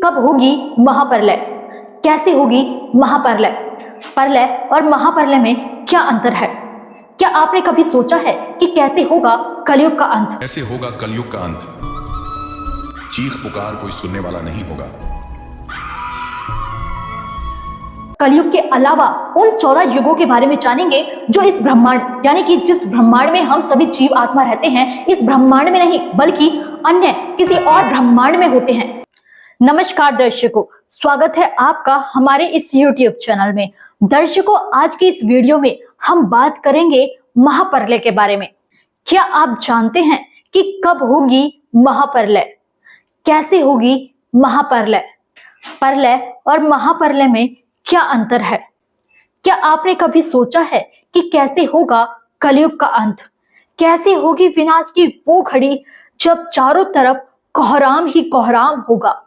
कब होगी महाप्रलय? कैसे होगी महाप्रलय? प्रलय और महाप्रलय में क्या अंतर है? क्या आपने कभी सोचा है कि कैसे होगा कलयुग का अंत? कैसे होगा कलयुग का अंत? चीख पुकार कोई सुनने वाला नहीं होगा। कलयुग के अलावा उन 14 युगों के बारे में जानेंगे जो इस ब्रह्मांड यानी कि जिस ब्रह्मांड में हम सभी जीव आत्मा रहते हैं, इस ब्रह्मांड में नहीं बल्कि अन्य किसी और ब्रह्मांड में होते हैं। नमस्कार दर्शकों, स्वागत है आपका हमारे इस YouTube चैनल में। दर्शकों, आज की इस वीडियो में हम बात करेंगे महाप्रलय के बारे में। क्या आप जानते हैं कि कब होगी महाप्रलय? कैसे होगी महाप्रलय? प्रलय और महाप्रलय में क्या अंतर है? क्या आपने कभी सोचा है कि कैसे होगा कलयुग का अंत? कैसे होगी विनाश की वो घड़ी जब चारों तरफ कोहराम ही कोहराम होगा?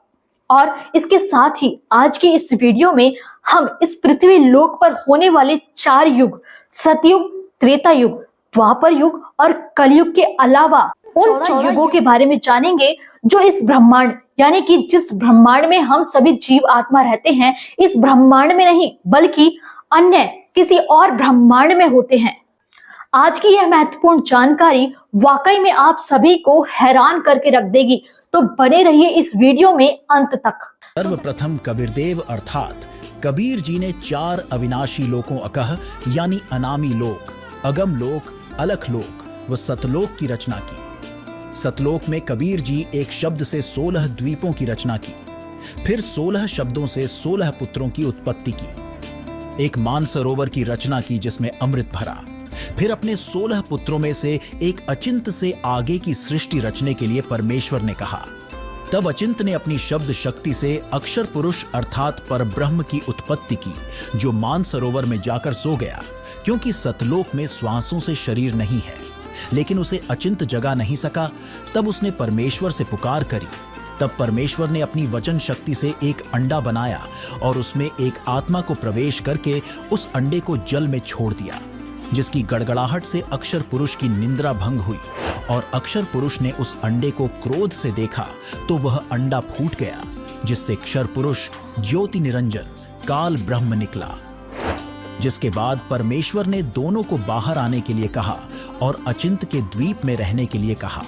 और इसके साथ ही आज की इस वीडियो में हम इस पृथ्वी लोक पर होने वाले 4 युग, सतयुग, त्रेता युग, द्वापर युग और कलयुग के अलावा उन 4 युगों के बारे में जानेंगे जो इस ब्रह्मांड यानी कि जिस ब्रह्मांड में हम सभी जीव आत्मा रहते हैं, इस ब्रह्मांड में नहीं बल्कि अन्य किसी और ब्रह्मांड में होते हैं। आज की यह महत्वपूर्ण जानकारी वाकई में आप सभी को हैरान करके रख देगी, तो बने रहिए इस वीडियो में अंत तक। सर्वप्रथम कबीरदेव अर्थात कबीर जी ने 4 अविनाशी लोकों अकह यानी अनामी लोक, अगम लोक, अलख लोक व सतलोक की रचना की। सतलोक में कबीर जी एक शब्द से 16 द्वीपों की रचना की, फिर 16 शब्दों से 16 पुत्रों की उत्पत्ति की। एक मानसरोवर की रचना की जिसमें अमृत भरा, फिर अपने 16 पुत्रों में से एक अचिंत से आगे की सृष्टि रचने के लिए परमेश्वर ने कहा। तब अचिंत ने अपनी शब्द शक्ति से अक्षर पुरुष अर्थात परब्रह्म की उत्पत्ति की, जो मानसरोवर में जाकर सो गया, क्योंकि सतलोक में श्वासों से शरीर नहीं है। लेकिन उसे अचिंत जगा नहीं सका। तब उसने परमेश्वर से पुकार करी। तब परमेश्वर ने अपनी वचन शक्ति से एक अंडा बनाया और उसमें एक आत्मा को प्रवेश करके उस अंडे को जल में छोड़ दिया, जिसकी गड़गड़ाहट से अक्षर पुरुष की निंद्रा भंग हुई। और अक्षर पुरुष ने उस अंडे को क्रोध से देखा तो वह अंडा फूट गया, जिससे अक्षर पुरुष ज्योति निरंजन काल ब्रह्म निकला। जिसके बाद परमेश्वर ने दोनों को बाहर आने के लिए कहा और अचिंत के द्वीप में रहने के लिए कहा।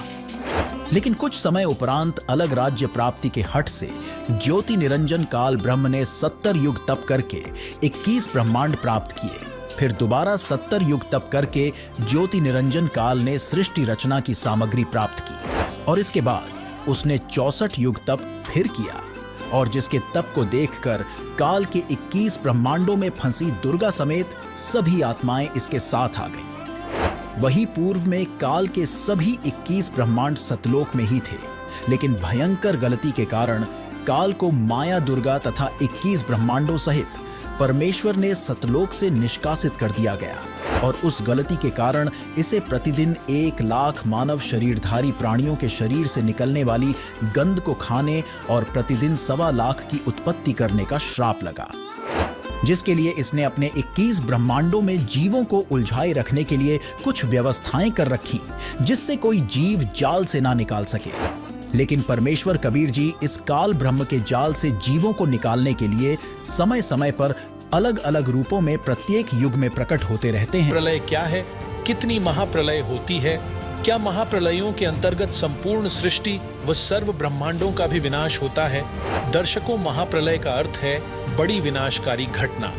लेकिन कुछ समय उपरांत अलग राज्य प्राप्ति के हठ से ज्योति निरंजन काल ब्रह्म ने 70 युग तप करके 21 ब्रह्मांड प्राप्त किए। फिर दोबारा 70 युग तप करके ज्योति निरंजन काल ने सृष्टि रचना की सामग्री प्राप्त की। और इसके बाद उसने 64 युग तप फिर किया, और जिसके तप को देखकर काल के 21 ब्रह्मांडों में फंसी दुर्गा समेत सभी आत्माएं इसके साथ आ गईं। वही पूर्व में काल के सभी 21 ब्रह्मांड सतलोक में ही थे, लेकिन भयंकर गलती के कारण काल को माया दुर्गा तथा 21 ब्रह्मांडों सहित परमेश्वर ने सतलोक से निष्कासित कर दिया गया। और उस गलती के कारण इसे प्रतिदिन 1 लाख मानव शरीरधारी प्राणियों के शरीर से निकलने वाली गंध को खाने और प्रतिदिन 1.25 लाख की उत्पत्ति करने का श्राप लगा, जिसके लिए इसने अपने 21 ब्रह्मांडों में जीवों को उलझाए रखने के लिए कुछ व्यवस्थाएं कर रखी, जिससे कोई जीव जाल से ना निकाल सके। लेकिन परमेश्वर कबीर जी इस काल ब्रह्म के जाल से जीवों को निकालने के लिए समय समय पर अलग अलग रूपों में प्रत्येक युग में प्रकट होते रहते हैं। प्रलय क्या है? कितनी महाप्रलय होती है? क्या महाप्रलयों के अंतर्गत संपूर्ण सृष्टि व सर्व ब्रह्मांडों का भी विनाश होता है? दर्शकों, महाप्रलय का अर्थ है बड़ी विनाशकारी घटना।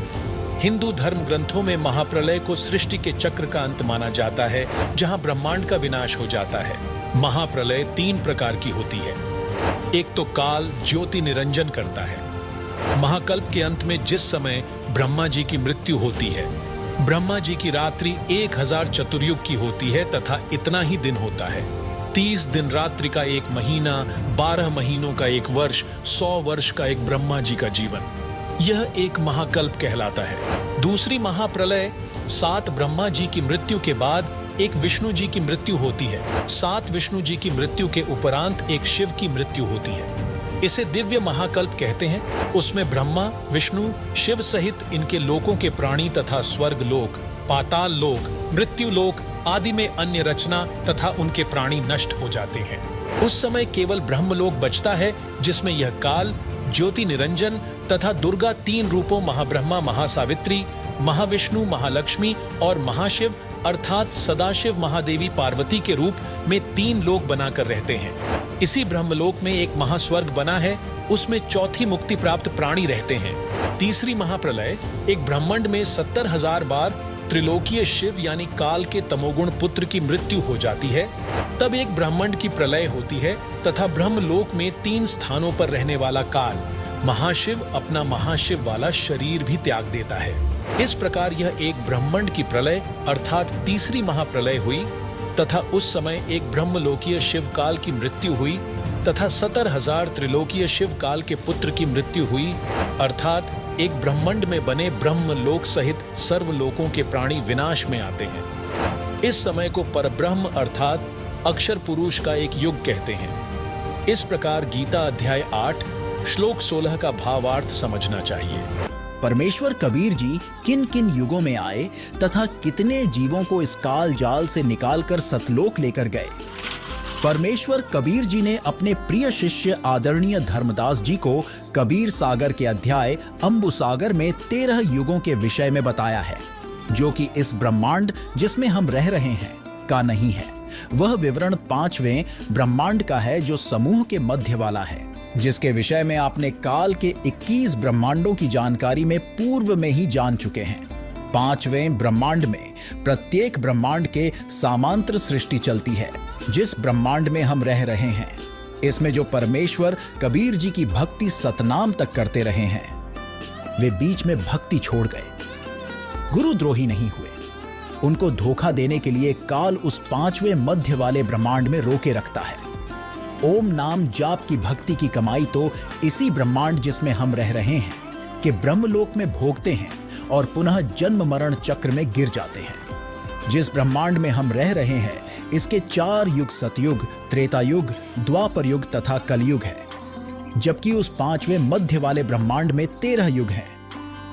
हिंदू धर्म ग्रंथों में महाप्रलय को सृष्टि के चक्र का अंत माना जाता है, जहां ब्रह्मांड का विनाश हो जाता है। महाप्रलय 3 प्रकार की होती है। एक तो काल ज्योति निरंजन करता है। महाकल्प के अंत में जिस समय ब्रह्मा जी की मृत्यु होती है, ब्रह्मा जी की रात्रि 1000 चतुर्युग की होती है तथा इतना ही दिन होता है। 30 दिन रात्रि का 1 महीना, 12 महीनों का 1 वर्ष, 100 वर्ष का एक ब्रह्मा जी का जीवन, यह एक महाकल्प कहलाता है। दूसरी महाप्रलय 7 ब्रह्मा जी की मृत्यु के बाद एक विष्णु जी की मृत्यु होती है। 7 विष्णु जी की मृत्यु के उपरांत एक शिव की मृत्यु होती है। इसे दिव्य महाकल्प कहते हैं। उसमें ब्रह्मा, विष्णु, शिव सहित इनके लोकों के प्राणी तथा स्वर्ग लोक, पाताल लोक, मृत्यु लोक आदि में अन्य रचना तथा उनके प्राणी नष्ट हो जाते हैं। उस समय केवल ब्रह्मलोक बचता है, जिसमें यह काल ज्योति निरंजन तथा दुर्गा 3 रूपों महाब्रह्मा, महासावित्री, महाविष्णु, महालक्ष्मी और महाशिव अर्थात सदाशिव महादेवी पार्वती के रूप में 3 लोक बनाकर रहते हैं। इसी ब्रह्मलोक में एक महास्वर्ग बना है, उसमें चौथी मुक्ति प्राप्त प्राणी रहते हैं। तीसरी महाप्रलय एक ब्रह्मांड में 70,000 बार त्रिलोकीय शिव यानी काल के तमोगुण पुत्र की मृत्यु हो जाती है। तब एक ब्रह्मांड की प्रलय होती है तथा ब्रह्मलोक में 3 स्थानों पर रहने वाला काल महाशिव अपना महाशिव वाला शरीर भी त्याग देता है। इस प्रकार यह एक ब्रह्मांड की प्रलय अर्थात तीसरी महाप्रलय हुई तथा उस समय एक ब्रह्मलोकीय शिव काल की मृत्यु हुई तथा 70,000 त्रिलोकीय शिव काल के पुत्र की मृत्यु हुई अर्थात एक ब्रह्मांड में बने ब्रह्मलोक सहित सर्वलोकों के प्राणी विनाश में आते हैं। इस समय को परब्रह्म अर्थात अक्षर पुरुष का एक युग कहते हैं। इस प्रकार गीता अध्याय 8 श्लोक 16 का भावार्थ समझना चाहिए। परमेश्वर कबीर जी किन किन युगों में आए तथा कितने जीवों को इस काल जाल से निकालकर सतलोक लेकर गए। परमेश्वर कबीर जी ने अपने प्रिय शिष्य आदरणीय धर्मदास जी को कबीर सागर के अध्याय अंबु सागर में 13 युगों के विषय में बताया है, जो कि इस ब्रह्मांड जिसमें हम रह रहे हैं का नहीं है। वह विवरण 5वें ब्रह्मांड का है जो समूह के मध्य वाला है, जिसके विषय में आपने काल के 21 ब्रह्मांडों की जानकारी में पूर्व में ही जान चुके हैं। 5वें ब्रह्मांड में प्रत्येक ब्रह्मांड के समांतर सृष्टि चलती है, जिस ब्रह्मांड में हम रह रहे हैं। इसमें जो परमेश्वर कबीर जी की भक्ति सतनाम तक करते रहे हैं, वे बीच में भक्ति छोड़ गए, गुरुद्रोही नहीं हुए। उनको धोखा देने के लिए काल उस 5वें मध्य वाले ब्रह्मांड में रोके रखता है। ओम नाम जाप की भक्ति की कमाई तो इसी ब्रह्मांड जिसमें हम रह रहे हैं कि ब्रह्मलोक में भोगते हैं और पुनः जन्म मरण चक्र में गिर जाते हैं। जिस ब्रह्मांड में हम रह रहे हैं इसके 4 युग सतयुग, त्रेता युग, द्वापर युग तथा कलयुग है, जबकि उस 5वें मध्य वाले ब्रह्मांड में 13 युग हैं।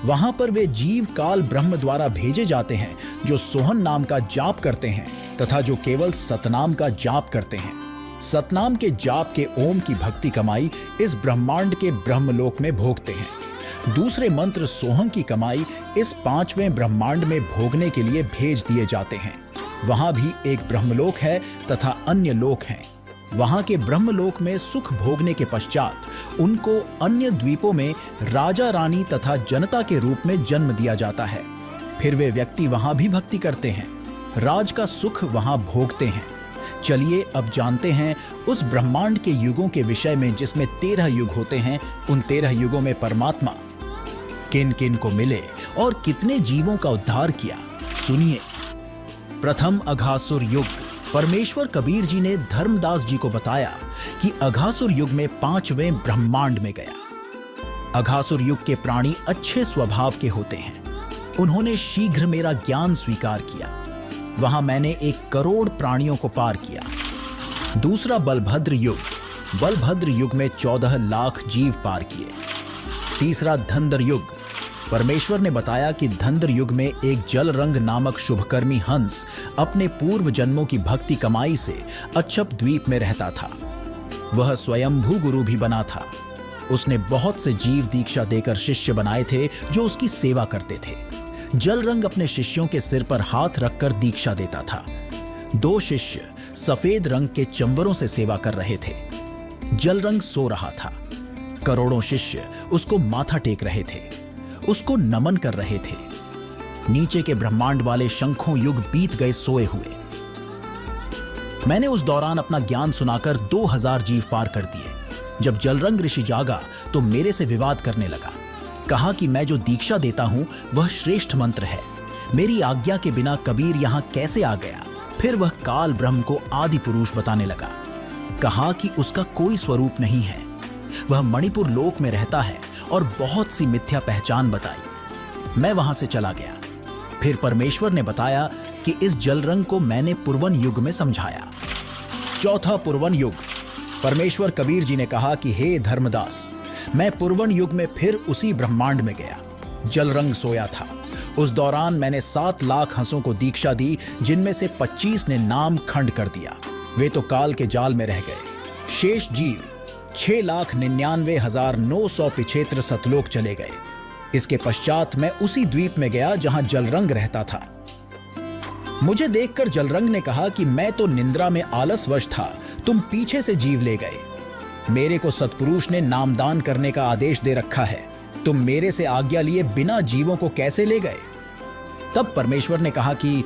वहां पर वे जीव काल ब्रह्म द्वारा भेजे जाते हैं जो सोहन नाम का जाप करते हैं तथा जो केवल सतनाम का जाप करते हैं। सतनाम के जाप के ओम की भक्ति कमाई इस ब्रह्मांड के ब्रह्मलोक में भोगते हैं। दूसरे मंत्र सोहम की कमाई इस 5वें ब्रह्मांड में भोगने के लिए भेज दिए जाते हैं। वहां भी एक ब्रह्मलोक है तथा अन्य लोक हैं। वहां के ब्रह्मलोक में सुख भोगने के पश्चात उनको अन्य द्वीपों में राजा रानी तथा जनता के रूप में जन्म दिया जाता है। फिर वे व्यक्ति वहां भी भक्ति करते हैं, राज का सुख वहां भोगते हैं। चलिए अब जानते हैं उस ब्रह्मांड के युगों के विषय में जिसमें 13 युग होते हैं। उन 13 युगों में परमात्मा किन किन को मिले और कितने जीवों का उद्धार किया, सुनिए। प्रथम अघासुर युग। परमेश्वर कबीर जी ने धर्मदास जी को बताया कि अघासुर युग में 5वें ब्रह्मांड में गया। अघासुर युग के प्राणी अच्छे स्वभाव के होते हैं। उन्होंने शीघ्र मेरा ज्ञान स्वीकार किया। वहां मैंने 1 करोड़ प्राणियों को पार किया। दूसरा बलभद्र युग। बलभद्र युग में 14 लाख जीव पार किए। तीसरा धंधर युग। परमेश्वर ने बताया कि धंधर युग में एक जल रंग नामक शुभकर्मी हंस अपने पूर्व जन्मों की भक्ति कमाई से अच्छप द्वीप में रहता था। वह स्वयंभू गुरु भी बना था। उसने बहुत से जीव दीक्षा देकर शिष्य बनाए थे जो उसकी सेवा करते थे। जल रंग अपने शिष्यों के सिर पर हाथ रखकर दीक्षा देता था। 2 शिष्य सफेद रंग के चंबरों से सेवा कर रहे थे। जल रंग सो रहा था। करोड़ों शिष्य उसको माथा टेक रहे थे, उसको नमन कर रहे थे। नीचे के ब्रह्मांड वाले शंखों युग बीत गए सोए हुए। मैंने उस दौरान अपना ज्ञान सुनाकर 2000 जीव पार कर दिए। जब जलरंग ऋषि जागा तो मेरे से विवाद करने लगा। कहा कि मैं जो दीक्षा देता हूं वह श्रेष्ठ मंत्र है। मेरी आज्ञा के बिना कबीर यहां कैसे आ गया। फिर वह काल ब्रह्म को आदि पुरुष बताने लगा। कहा कि उसका कोई स्वरूप नहीं है, वह मणिपुर लोक में रहता है और बहुत सी मिथ्या पहचान बताई। मैं वहां से चला गया। फिर परमेश्वर ने बताया कि इस जलरंग को मैंने पुरवन युग में समझाया। चौथा पुरवन युग। परमेश्वर कबीर जी ने कहा कि हे धर्मदास, मैं पुरवन युग में फिर उसी ब्रह्मांड में गया। जलरंग सोया था। उस दौरान मैंने 7 लाख हंसों को दीक्षा दी, जिनमें से 25 ने नाम खंड कर दिया। वे तो काल के जाल में रह गए। शेष जीव 6,99,900 पिछेत्र सतलोक चले गए। इसके पश्चात मैं उसी द्वीप में गया जहां जलरंग रहता था। मुझे देखकर जलरंग ने कहा कि मैं तो निंद्रा में आलसवश था, तुम पीछे से जीव ले गए। मेरे को सतपुरुष ने नामदान करने का आदेश दे रखा है, तुम मेरे से आज्ञा लिए बिना जीवों को कैसे ले गए? तब परमेश्वर ने कहा कि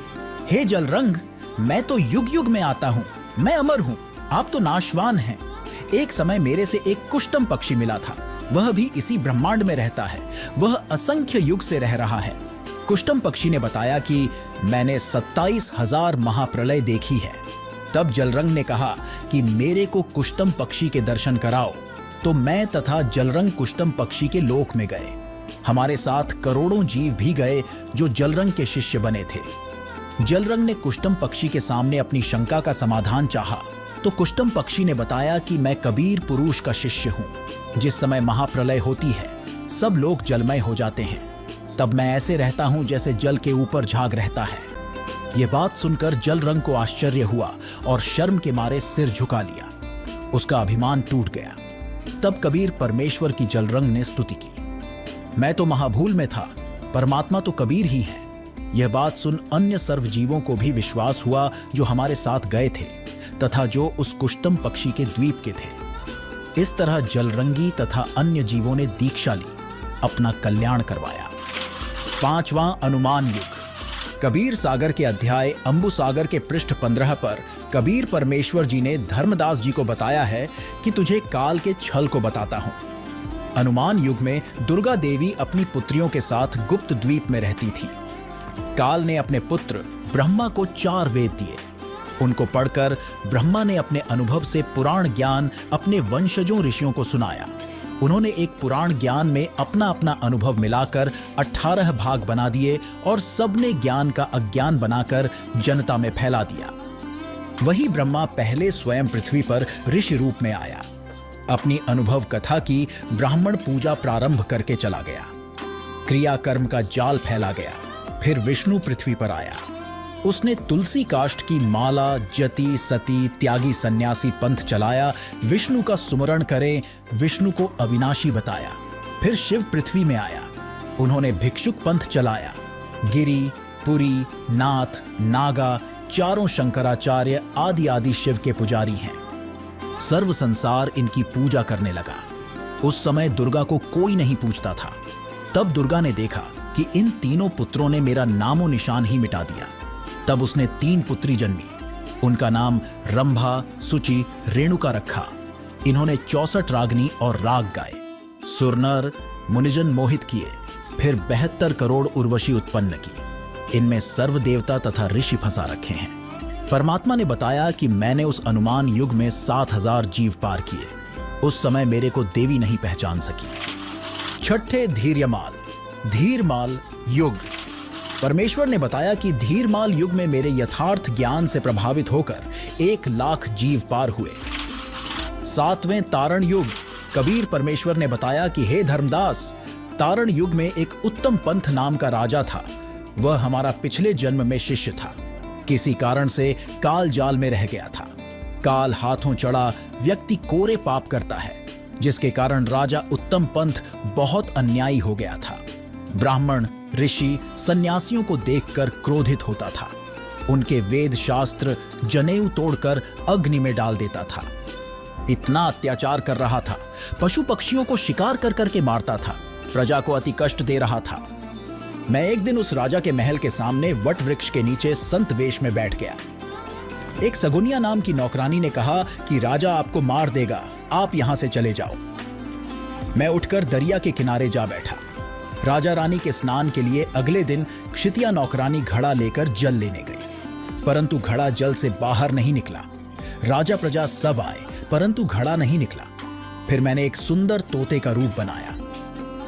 हे जलरंग, मैं तो युग युग में आता हूं, मैं अमर हूं, आप तो नाशवान हैं। एक समय मेरे से एक कुष्टम पक्षी मिला था, वह भी इसी ब्रह्मांड में रहता है, वह असंख्य युग से रह रहा है। कुष्टम पक्षी ने बताया कि मैंने 27,000 महाप्रलय देखी है। तब जलरंग ने कहा कि मेरे को कुष्टम पक्षी के दर्शन कराओ। तो मैं तथा जलरंग कुष्टम पक्षी के लोक में गए। हमारे साथ करोड़ों जीव भी गए जो जलरंग के शिष्य बने थे। जलरंग ने कुष्टम पक्षी के सामने अपनी शंका का समाधान चाहा तो कुष्टम पक्षी ने बताया कि मैं कबीर पुरुष का शिष्य हूं। जिस समय महाप्रलय होती है, सब लोग जलमय हो जाते हैं, तब मैं ऐसे रहता हूं जैसे जल के ऊपर झाग रहता है। यह बात सुनकर जलरंग को आश्चर्य हुआ और शर्म के मारे सिर झुका लिया। उसका अभिमान टूट गया। तब कबीर परमेश्वर की जलरंग ने स्तुति की। मैं तो महाभूल में था, परमात्मा तो कबीर ही है। यह बात सुन अन्य सर्व जीवों को भी विश्वास हुआ जो हमारे साथ गए थे तथा जो उस कुष्टम पक्षी के द्वीप के थे। इस तरह जलरंगी तथा अन्य जीवों ने दीक्षा ली, अपना कल्याण करवाया। 5वां अनुमान युग। कबीर सागर के अध्याय अंबु सागर के पृष्ठ 15 पर कबीर परमेश्वर जी ने धर्मदास जी को बताया है कि तुझे काल के छल को बताता हूं। अनुमान युग में दुर्गा देवी अपनी पुत्रियों के साथ गुप्त द्वीप में रहती थी। काल ने अपने पुत्र ब्रह्मा को 4 वेद दिए। उनको पढ़कर ब्रह्मा ने अपने अनुभव से पुराण ज्ञान अपने वंशजों ऋषियों को सुनाया। उन्होंने एक पुराण ज्ञान में अपना अपना अनुभव मिलाकर 18 भाग बना दिए और सबने ज्ञान का अज्ञान बनाकर जनता में फैला दिया। वही ब्रह्मा पहले स्वयं पृथ्वी पर ऋषि रूप में आया। अपनी अनुभव कथा की ब्राह्मण पूजा प्रारंभ करके चला गया। क्रिया कर्म का जाल फैला गया। फिर विष्णु पृथ्वी पर आया। उसने तुलसी काष्ठ की माला, जति, सती, त्यागी सन्यासी पंथ चलाया। विष्णु का सुमरण करें, विष्णु को अविनाशी बताया। फिर शिव पृथ्वी में आया। उन्होंने भिक्षुक पंथ चलाया। गिरि, पुरी, नाथ, नागा, चारों शंकराचार्य आदि आदि शिव के पुजारी हैं। सर्व संसार इनकी पूजा करने लगा। उस समय दुर्गा को कोई नहीं पूछता था। तब दुर्गा ने देखा कि इन तीनों पुत्रों ने मेरा नामो निशान ही मिटा दिया। तब उसने 3 पुत्री जन्मी। उनका नाम रंभा, सुचि, रेणुका रखा। इन्होंने 64 रागनी और राग गाए। सुरनर मुनिजन मोहित किए। फिर 72 करोड़ उर्वशी उत्पन्न की। इनमें सर्व देवता तथा ऋषि फंसा रखे हैं। परमात्मा ने बताया कि मैंने उस अनुमान युग में 7,000 जीव पार किए। उस समय मेरे को देवी नहीं पहचान सकी। 6ठे धीर्यमाल, धीरमाल युग। परमेश्वर ने बताया कि धीरमाल युग में मेरे यथार्थ ज्ञान से प्रभावित होकर 1,00,000 जीव पार हुए। 7वें तारण युग। कबीर परमेश्वर ने बताया कि हे धर्मदास, तारण युग में एक उत्तम पंथ नाम का राजा था। वह हमारा पिछले जन्म में शिष्य था। किसी कारण से काल जाल में रह गया था। काल हाथों चढ़ा व्यक्ति कोरे पाप करता है, जिसके कारण राजा उत्तम पंथ बहुत अन्यायी हो गया था। ब्राह्मण, ऋषि, सन्यासियों को देखकर क्रोधित होता था। उनके वेद शास्त्र जनेऊ तोड़कर अग्नि में डाल देता था। इतना अत्याचार कर रहा था। पशु पक्षियों को शिकार कर करके मारता था। प्रजा को अति कष्ट दे रहा था। मैं एक दिन उस राजा के महल के सामने वट वृक्ष के नीचे संत वेश में बैठ गया। एक सगुनिया नाम की नौकरानी ने कहा कि राजा आपको मार देगा, आप यहां से चले जाओ। मैं उठकर दरिया के किनारे जा बैठा। राजा रानी के स्नान के लिए अगले दिन क्षितिया नौकरानी घड़ा लेकर जल लेने गई, परंतु घड़ा जल से बाहर नहीं निकला। राजा प्रजा सब आए, परंतु घड़ा नहीं निकला। फिर मैंने एक सुंदर तोते का रूप बनाया।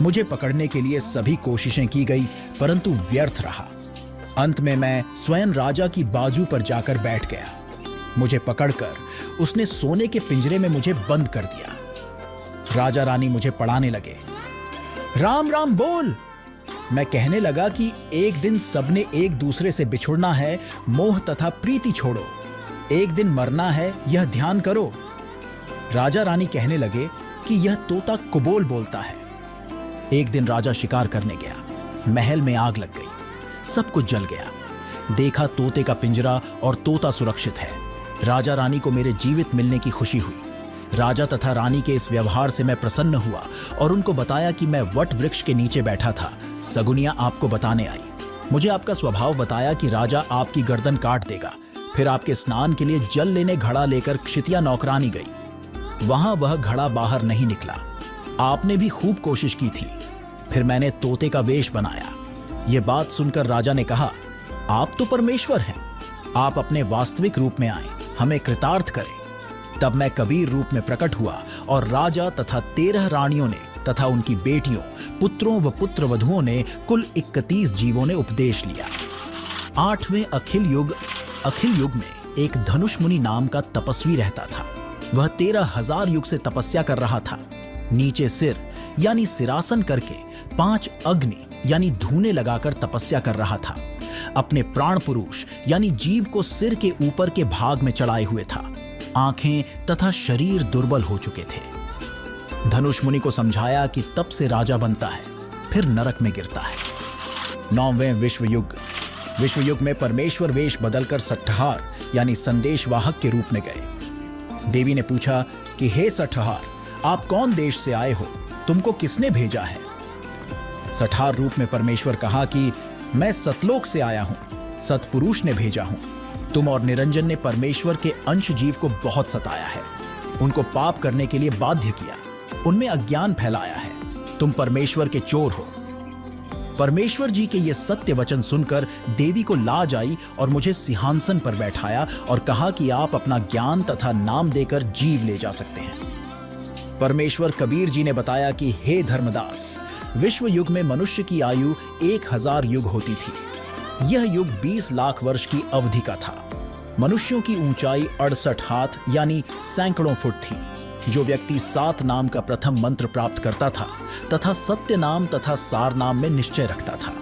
मुझे पकड़ने के लिए सभी कोशिशें की गई, परंतु व्यर्थ रहा। अंत में मैं स्वयं राजा की बाजू पर जाकर बैठ गया। मुझे पकड़कर उसने सोने के पिंजरे में मुझे बंद कर दिया। राजा रानी मुझे पढ़ाने लगे। राम राम बोल। मैं कहने लगा कि एक दिन सबने एक दूसरे से बिछुड़ना है, मोह तथा प्रीति छोड़ो। एक दिन मरना है, यह ध्यान करो। राजा रानी कहने लगे कि यह तोता कुबोल बोलता है। एक दिन राजा शिकार करने गया। महल में आग लग गई, सब कुछ जल गया। देखा तोते का पिंजरा और तोता सुरक्षित है। राजा रानी को मेरे जीवित मिलने की खुशी हुई। राजा तथा रानी के इस व्यवहार से मैं प्रसन्न हुआ और उनको बताया कि मैं वट वृक्ष के नीचे बैठा था। सगुनिया आपको बताने आई। मुझे आपका स्वभाव बताया कि राजा आपकी गर्दन काट देगा। फिर आपके स्नान के लिए जल लेने घड़ा लेकर क्षितिया नौकरानी गई। वहां वह घड़ा बाहर नहीं निकला। आपने भी खूब कोशिश की थी। फिर मैंने तोते का वेश बनाया। यह बात सुनकर राजा ने कहा, आप तो परमेश्वर हैं, आप अपने वास्तविक रूप में आए, हमें कृतार्थ करें। तब मैं कबीर रूप में प्रकट हुआ और राजा तथा 13 रानियों ने तथा उनकी बेटियों, पुत्रों व पुत्रवधुओं ने कुल 31 जीवों ने उपदेश लिया। 8वें अखिल युग में एक धनुष मुनि नाम का तपस्वी रहता था। वह 13,000 युग से तपस्या कर रहा था। नीचे सिर यानी सिरासन करके 5 अग्नि यानी धूने लगाकर तपस्या कर रहा था। अपने प्राण पुरुष यानी जीव को सिर के ऊपर के भाग में चढ़ाए हुए था। आंखें तथा शरीर दुर्बल हो चुके थे। धनुष मुनि को समझाया कि तप से राजा बनता है, फिर नरक में गिरता है। 9वें विश्व युग में परमेश्वर वेश बदलकर सट्टहार यानी संदेशवाहक के रूप में गए। देवी ने पूछा कि हे सट्टहार, आप कौन देश से आए हो, तुमको किसने भेजा है? सट्टहार रूप में परमेश्वर कहा कि मैं सतलोक से आया हूं, सतपुरुष ने भेजा हूं। तुम और निरंजन ने परमेश्वर के अंश जीव को बहुत सताया है, उनको पाप करने के लिए बाध्य किया, उनमें अज्ञान फैलाया है। तुम परमेश्वर के चोर हो। परमेश्वर जी के ये सत्य वचन सुनकर देवी को लाज आई और मुझे सिंहासन पर बैठाया और कहा कि आप अपना ज्ञान तथा नाम देकर जीव ले जा सकते हैं। परमेश्वर कबीर जी ने बताया कि हे धर्मदास, विश्व युग में मनुष्य की आयु 1000 युग होती थी। यह युग 20 लाख वर्ष की अवधि का था। मनुष्यों की ऊंचाई 68 हाथ यानी सैकड़ों फुट थी। जो व्यक्ति 7 नाम का प्रथम मंत्र प्राप्त करता था तथा सत्य नाम तथा सार नाम में निश्चय रखता था,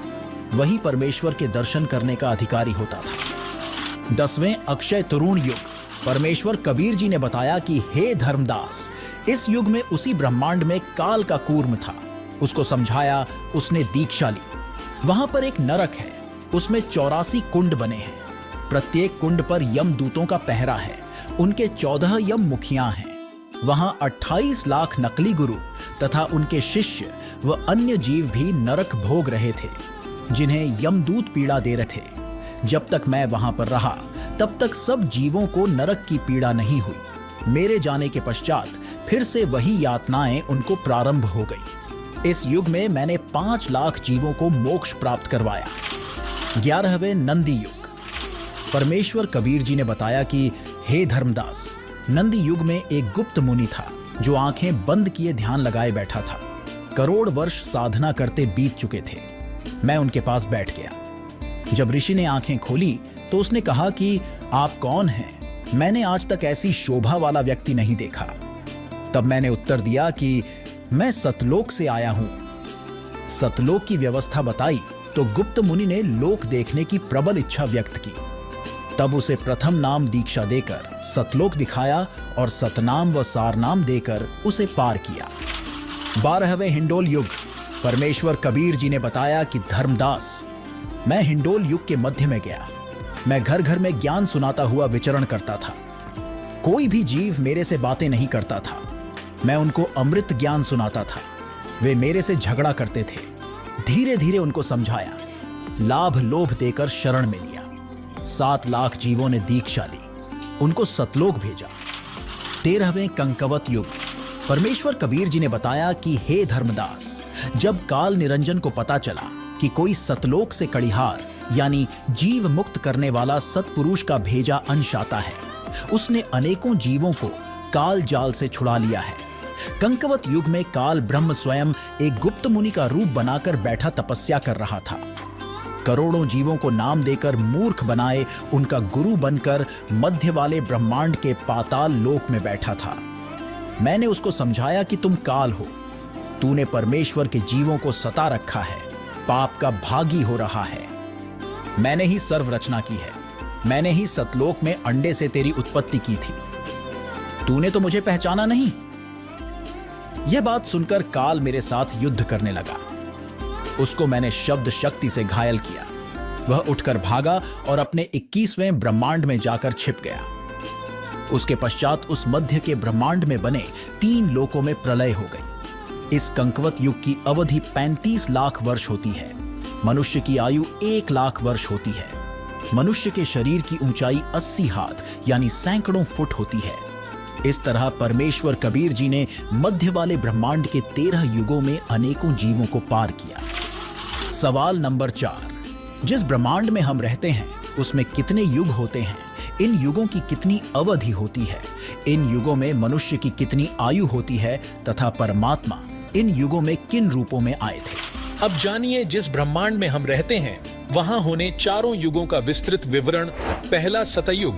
वही परमेश्वर के दर्शन करने का अधिकारी होता था। 10वें अक्षय तरुण युग। परमेश्वर कबीर जी ने बताया कि हे धर्मदास, इस युग में उसी ब्रह्मांड में काल का कूर्म था। उसको समझाया, उसने दीक्षा ली। वहां पर एक नरक है, उसमें 84 कुंड बने हैं। प्रत्येक कुंड पर यमदूतों का पहरा है। उनके 14 यम मुखिया हैं। वहां 28 लाख नकली गुरु तथा उनके शिष्य व अन्य जीव भी नरक भोग रहे थे, जिन्हें यमदूत पीड़ा दे रहे थे। जब तक मैं वहां पर रहा, तब तक सब जीवों को नरक की पीड़ा नहीं हुई। मेरे जाने के पश्चात फिर से वही यातनाएं उनको प्रारंभ हो गई। इस युग में मैंने 5 लाख जीवों को मोक्ष प्राप्त करवाया। 11वें नंदी युग। परमेश्वर कबीर जी ने बताया कि हे धर्मदास, नंदी युग में एक गुप्त मुनि था जो आंखें बंद किए ध्यान लगाए बैठा था। करोड़ वर्ष साधना करते बीत चुके थे। मैं उनके पास बैठ गया। जब ऋषि ने आंखें खोली तो उसने कहा कि आप कौन हैं? मैंने आज तक ऐसी शोभा वाला व्यक्ति नहीं देखा। तब मैंने उत्तर दिया कि मैं सतलोक से आया हूं। सतलोक की व्यवस्था बताई तो गुप्त मुनि ने लोक देखने की प्रबल इच्छा व्यक्त की। तब उसे प्रथम नाम दीक्षा देकर सतलोक दिखाया और सतनाम व सारनाम देकर उसे पार किया। 12वें हिंडोल युग। परमेश्वर कबीर जी ने बताया कि धर्मदास, मैं हिंडोल युग के मध्य में गया। मैं घर घर में ज्ञान सुनाता हुआ विचरण करता था। कोई भी जीव मेरे से बातें नहीं करता था। मैं उनको अमृत ज्ञान सुनाता था। वे मेरे से झगड़ा करते थे। धीरे धीरे उनको समझाया, लाभ लोभ देकर शरण में लिया। 7 लाख जीवों ने दीक्षा ली, उनको सतलोक भेजा। 13वें कंकवत युग। परमेश्वर कबीर जी ने बताया कि हे धर्मदास, जब काल निरंजन को पता चला कि कोई सतलोक से कड़िहार यानी जीव मुक्त करने वाला सतपुरुष का भेजा अंश आता है, उसने अनेकों जीवों को काल जाल से छुड़ा लिया है। कंकवत युग में काल ब्रह्म स्वयं एक गुप्त मुनि का रूप बनाकर बैठा तपस्या कर रहा था। करोड़ों जीवों को नाम देकर मूर्ख बनाए उनका गुरु बनकर मध्य वाले ब्रह्मांड के पाताल लोक में बैठा था। मैंने उसको समझाया कि तुम काल हो, तूने परमेश्वर के जीवों को सता रखा है, पाप का भागी हो रहा है। मैंने ही सर्व रचना की है, मैंने ही सतलोक में अंडे से तेरी उत्पत्ति की थी। तूने तो मुझे पहचाना नहीं। यह बात सुनकर काल मेरे साथ युद्ध करने लगा। उसको मैंने शब्द शक्ति से घायल किया। वह उठकर भागा और अपने 21वें ब्रह्मांड में जाकर छिप गया। उसके पश्चात उस मध्य के ब्रह्मांड में बने 3 लोकों में प्रलय हो गई। इस कंकवत युग की अवधि 35 लाख वर्ष होती है। मनुष्य की आयु 1 लाख वर्ष होती है। मनुष्य के शरीर की ऊंचाई 80 हाथ यानी सैकड़ों फुट होती है। इस तरह परमेश्वर कबीर जी ने मध्य वाले ब्रह्मांड के 13 युगों में अनेकों जीवों को पार किया। सवाल नंबर 4, जिस ब्रह्मांड में हम रहते हैं उसमें कितने युग होते हैं? इन युगों की कितनी अवधि होती है? इन युगों में मनुष्य की कितनी आयु होती है तथा परमात्मा इन युगों में किन रूपों में आए थे? अब जानिए जिस ब्रह्मांड में हम रहते हैं वहां होने चारों युगों का विस्तृत विवरण। पहला सतयुग,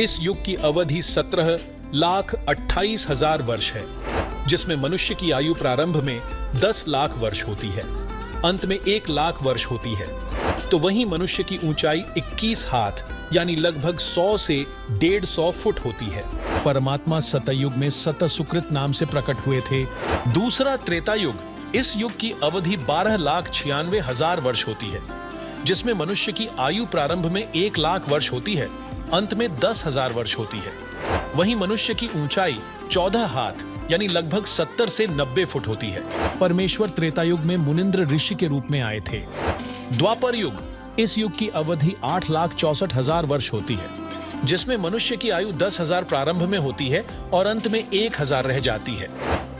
इस युग की अवधि 17,28,000 वर्ष है, जिसमें मनुष्य की आयु प्रारंभ में 10 लाख वर्ष होती है, अंत में 1 लाख वर्ष होती है। तो वहीं मनुष्य की ऊंचाई 21 हाथ यानी लगभग 100 से 150 फुट होती है। परमात्मा सतयुग में सतसुकृत नाम से प्रकट हुए थे। दूसरा त्रेता युग, इस युग की अवधि 12,96,000 वर्ष होती है, जिसमें मनुष्य की आयु प्रारंभ में 1 लाख वर्ष होती है, अंत में 10,000 वर्ष होती है। वहीं मनुष्य की ऊंचाई 14 हाथ यानी लगभग 70 से 90 फुट होती है। परमेश्वर त्रेता युग में मुनिंद्र ऋषि के रूप में आए थे। द्वापर युग, इस युग की अवधि 8,64,000 वर्ष होती है, जिसमें मनुष्य की आयु 10,000 प्रारंभ में होती है और अंत में 1,000 रह जाती है।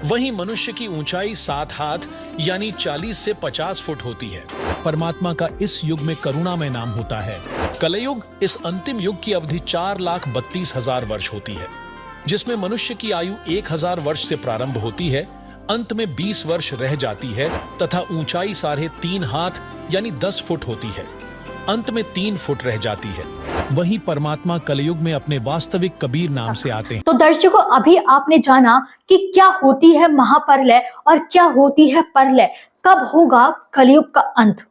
वहीं मनुष्य की ऊंचाई 7 हाथ यानी 40 से 50 फुट होती है। परमात्मा का इस युग में करुणामय नाम होता है। कलयुग, इस अंतिम युग की अवधि 4,32,000 वर्ष होती है, जिसमें मनुष्य की आयु 1,000 वर्ष से प्रारंभ होती है, अंत में 20 वर्ष रह जाती है तथा ऊंचाई 3.5 हाथ यानी 10 फुट होती है, अंत में 3 फुट रह जाती है। वहीं परमात्मा कलयुग में अपने वास्तविक कबीर नाम से आते हैं। तो दर्शकों, अभी आपने जाना कि क्या होती है महाप्रलय और क्या होती है प्रलय, कब होगा कलयुग का अंत।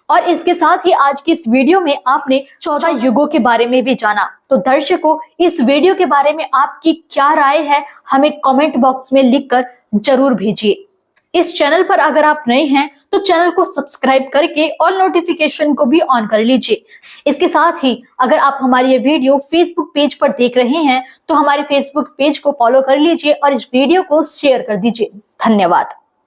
और इसके साथ ही आज की इस वीडियो में आपने 14 युगों के बारे में भी जाना। तो दर्शकों, इस वीडियो के बारे में आपकी क्या राय है हमें कमेंट बॉक्स में लिखकर जरूर भेजिए। इस चैनल पर अगर आप नए हैं तो चैनल को सब्सक्राइब करके और नोटिफिकेशन को भी ऑन कर लीजिए। इसके साथ ही अगर आप हमारी ये वीडियो फेसबुक पेज पर देख रहे हैं तो हमारे फेसबुक पेज को फॉलो कर लीजिए और इस वीडियो को शेयर कर दीजिए। धन्यवाद।